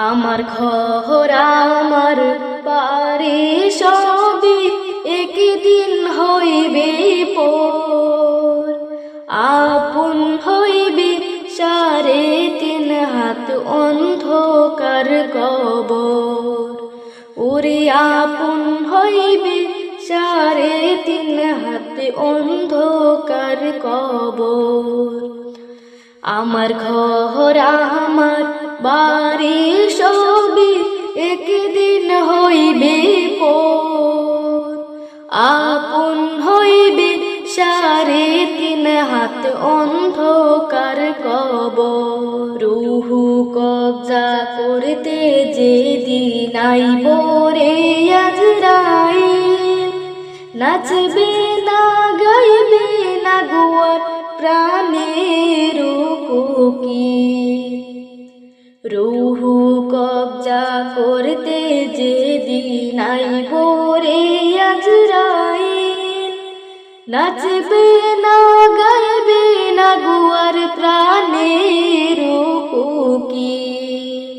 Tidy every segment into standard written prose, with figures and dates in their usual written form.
আমার ঘর আমার বাড়ি সবই একদিন হইবে পর, আপন হইবে সাড়ে তিন হাত অন্ধকার কবর। ওরে আপন হইবে সাড়ে তিন হাত অন্ধকার কবর। আমার ঘর আমার বাড়ি সবই একদিন হইবে পর, আপন হইবে সাড়ে তিন হাত অন্ধকার কবর। রুহু কবজা করতে যেদিন আইব রে আজরাইল, নাচবে না গাইবে না গোয়ার প্রাণের কোকিল। রুহু কবজা করতে যেদিন আইব রে আজরাইল, নাচবে না গাইবে না গোয়ার প্রাণের কোকিল।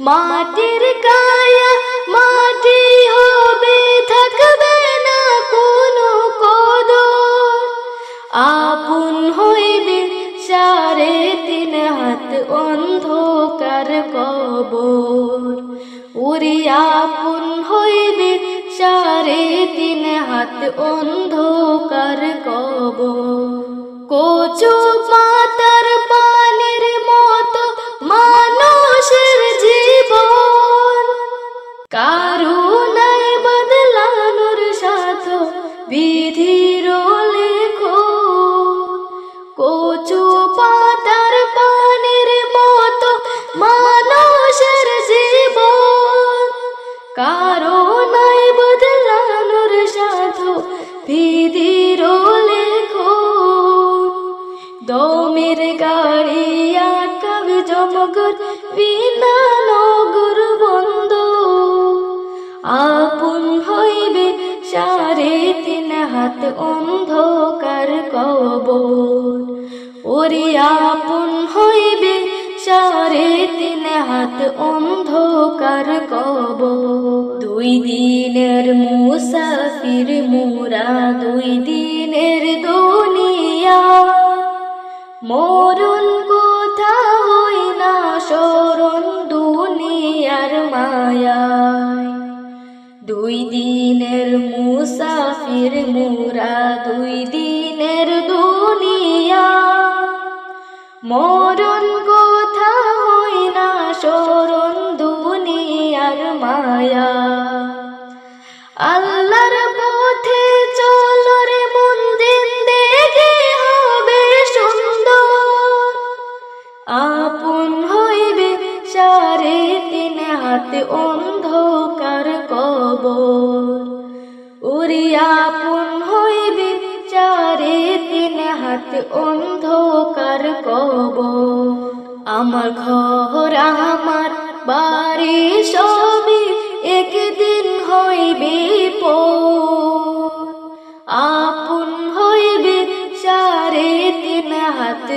মাটির কায়া মাটি হবে, থাকবে না কোনো কদর, আপন হইবে সাড়ে তিন হাত অন্ধকার কবর। ওরে আপন হইবে সাড়ে তিন হাত অন্ধকার কবর। কচু পাতার পানির মতো মানুষের জীবন, কারো নাই বদলানোর সাথ বিধির লেখন। কচু পাতার পানির মতো মানুষের জীবন, কারো নাই বদলানোর সাথ বিধির লেখন। দমের গাড়ি আটকাবে জমগর, বিনা নগর বন্ধ, আপন হইবে সাড়ে তিন হাত অন্ধকার কবর। ওরে আপন হইবে সাড়ে তিন হাত অন্ধকার কবর। দুই দিনের মুসাফির মোরা, দুই দিনের দুনিয়া, মরণ কোথা হই না শরণ দুনিয়ার মায়ায়। দুই দিনের মুসাফির মোরা, দুই দিনের দুনিয়া, মরণ কোথা হই না শরণ দুনিয়ার মায়া। আল্লাহর পথে চলো রে মন, দিন দেখে হবে সুন্দর, আপন হইবে সাড়ে তিন হাত অন্ধকার কবর। ওরে আপন হইবে সাড়ে তিন হাত অন্ধকার কবর। আমার ঘর আমার বাড়ি সবই একদিন হইবে পর, আপন হইবে সাড়ে তিন হাত